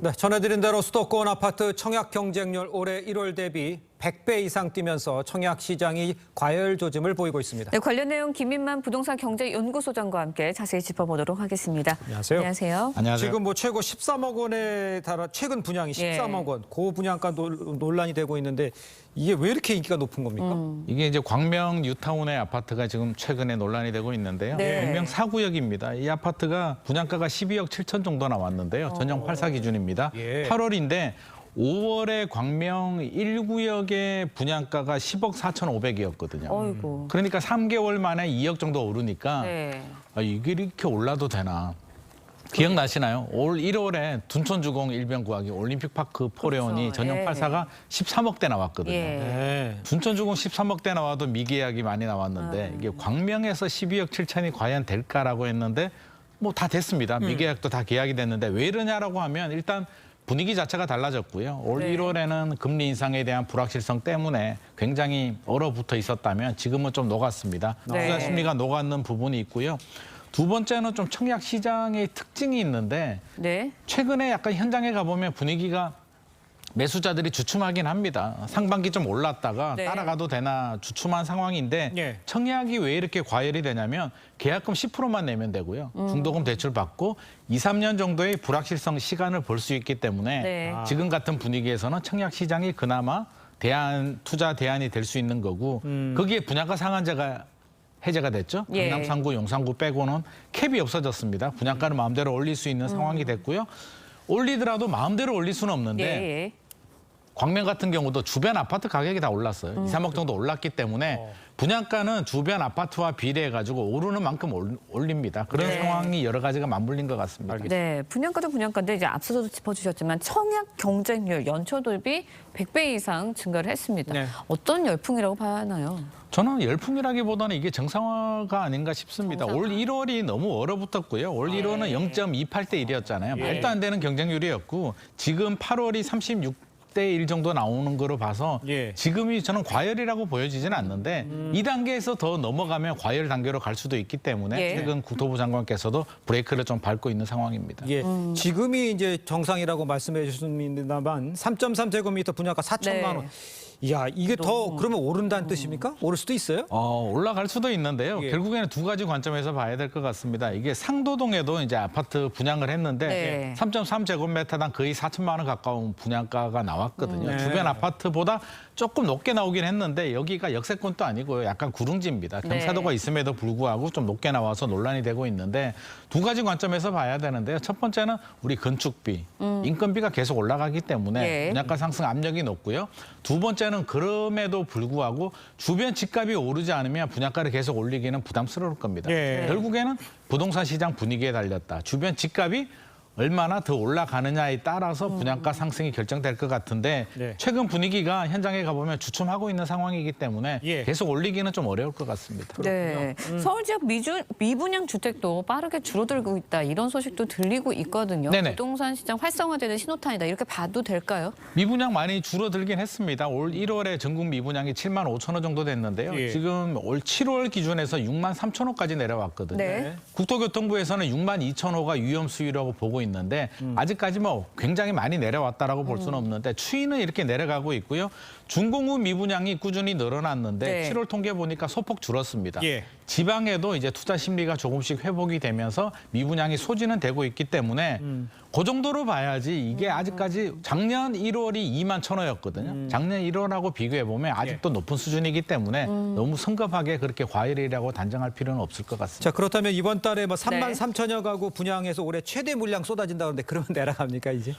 네, 전해드린 대로 수도권 아파트 청약 경쟁률 올해 1월 대비 100배 이상 뛰면서 청약 시장이 과열 조짐을 보이고 있습니다. 네, 관련 내용 김민만 부동산 경제연구소장과 함께 자세히 짚어보도록 하겠습니다. 안녕하세요. 안녕하세요. 안녕하세요. 지금 최고 13억 원에 달아 최근 분양이 13억 원, 고분양가 논란이 되고 있는데 이게 왜 이렇게 인기가 높은 겁니까? 이게 이제 광명 뉴타운의 아파트가 지금 최근에 논란이 되고 있는데요. 네. 광명 4구역입니다. 이 아파트가 분양가가 12억 7천 정도 나왔는데요. 전용 8사 기준입니다. 예. 8월인데 5월에 광명 1구역의 분양가가 10억 4,500이었거든요. 어이구. 그러니까 3개월 만에 2억 정도 오르니까 네. 이게 이렇게 올라도 되나. 기억나시나요? 올 1월에 둔촌주공 일변구하기 올림픽파크 포레온이 그렇죠. 전용 예. 8사가 13억대 나왔거든요. 예. 네. 둔촌주공 13억대 나와도 미계약이 많이 나왔는데 이게 광명에서 12억 7천이 과연 될까라고 했는데 뭐 다 됐습니다. 미계약도 다 계약이 됐는데 왜 이러냐라고 하면 일단 분위기 자체가 달라졌고요. 올 네. 1월에는 금리 인상에 대한 불확실성 때문에 굉장히 얼어붙어 있었다면 지금은 좀 녹았습니다. 네. 투자 심리가 녹았는 부분이 있고요. 두 번째는 좀 청약 시장의 특징이 있는데 네. 최근에 약간 현장에 가보면 분위기가 매수자들이 주춤하긴 합니다. 상반기 좀 올랐다가 네. 따라가도 되나 주춤한 상황인데 예. 청약이 왜 이렇게 과열이 되냐면 계약금 10%만 내면 되고요. 중도금 대출 받고 2, 3년 정도의 불확실성 시간을 볼 수 있기 때문에 네. 지금 같은 분위기에서는 청약 시장이 그나마 투자 대안이 될 수 있는 거고 거기에 분양가 상한제가 해제가 됐죠. 예. 강남 3구, 용산구 빼고는 캡이 없어졌습니다. 분양가를 마음대로 올릴 수 있는 상황이 됐고요. 올리더라도 마음대로 올릴 수는 없는데 예. 광명 같은 경우도 주변 아파트 가격이 다 올랐어요. 2, 3억 정도 올랐기 때문에 분양가는 주변 아파트와 비례해가지고 오르는 만큼 올립니다. 그런 네. 상황이 여러 가지가 맞물린 것 같습니다. 네, 분양가도 분양가인데 이제 앞서도 짚어주셨지만 청약 경쟁률 연초 대비 100배 이상 증가를 했습니다. 네. 어떤 열풍이라고 봐야 하나요? 저는 열풍이라기보다는 이게 정상화가 아닌가 싶습니다. 정상화. 올 1월이 너무 얼어붙었고요. 올 1월은 0.28대 1이었잖아요. 말도 안 되는 경쟁률이었고 지금 8월이 36대 1 정도 나오는 거로 봐서 예. 지금이 저는 과열이라고 보여지지는 않는데 이 단계에서 더 넘어가면 과열 단계로 갈 수도 있기 때문에 예. 최근 국토부 장관께서도 브레이크를 좀 밟고 있는 상황입니다. 예. 지금이 이제 정상이라고 말씀해 주셨습니다만 3.3제곱미터 분양가 4천만 원. 이야, 이게 더 그러면 오른다는 뜻입니까? 오를 수도 있어요? 올라갈 수도 있는데요. 예. 결국에는 두 가지 관점에서 봐야 될 것 같습니다. 이게 상도동에도 이제 아파트 분양을 했는데 네. 3.3제곱미터당 거의 4천만 원 가까운 분양가가 나왔거든요. 네. 주변 아파트보다 조금 높게 나오긴 했는데 여기가 역세권도 아니고요. 약간 구릉지입니다. 경사도가 있음에도 불구하고 좀 높게 나와서 논란이 되고 있는데 두 가지 관점에서 봐야 되는데요. 첫 번째는 우리 건축비, 인건비가 계속 올라가기 때문에 예. 분양가 상승 압력이 높고요. 두 번째는 그럼에도 불구하고 주변 집값이 오르지 않으면 분양가를 계속 올리기는 부담스러울 겁니다. 예. 결국에는 부동산 시장 분위기에 달렸다. 주변 집값이 얼마나 더 올라가느냐에 따라서 분양가 상승이 결정될 것 같은데 네. 최근 분위기가 현장에 가보면 주춤하고 있는 상황이기 때문에 예. 계속 올리기는 좀 어려울 것 같습니다. 네, 서울 지역 미분양 주택도 빠르게 줄어들고 있다 이런 소식도 들리고 있거든요. 네네. 부동산 시장 활성화되는 신호탄이다 이렇게 봐도 될까요? 미분양 많이 줄어들긴 했습니다. 올 1월에 전국 미분양이 7만 5천 호 정도 됐는데요. 예. 지금 올 7월 기준에서 6만 3천 호까지 내려왔거든요. 네. 국토교통부에서는 6만 2천 호가 위험 수위라고 보고 있는데 아직까지 뭐 굉장히 많이 내려왔다라고 볼 수는 없는데 추이는 이렇게 내려가고 있고요. 준공후 미분양이 꾸준히 늘어났는데 네. 7월 통계 보니까 소폭 줄었습니다. 예. 지방에도 이제 투자 심리가 조금씩 회복이 되면서 미분양이 소진은 되고 있기 때문에 그 정도로 봐야지 이게 아직까지 작년 1월이 2만 1천 호였거든요. 작년 1월하고 비교해 보면 아직도 높은 수준이기 때문에 너무 성급하게 그렇게 과열이라고 단정할 필요는 없을 것 같습니다. 자, 그렇다면 이번 달에 뭐 3만 네. 3천여 가구 분양해서 올해 최대 물량 쏟아진다 그러는데 그러면 내려갑니까 이제?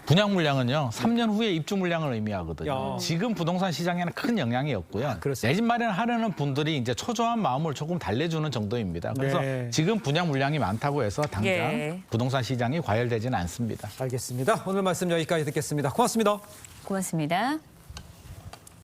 분양 물량은요, 3년 후에 입주 물량을 의미하거든요. 야. 지금 부동산 시장에는 큰 영향이 없고요. 그렇습니다. 내 집 마련하려는 분들이 이제 초조한 마음을 조금 달래주는 정도입니다. 그래서 네. 지금 분양 물량이 많다고 해서 당장 예. 부동산 시장이 과열되지는 않습니다. 알겠습니다. 오늘 말씀 여기까지 듣겠습니다. 고맙습니다. 고맙습니다.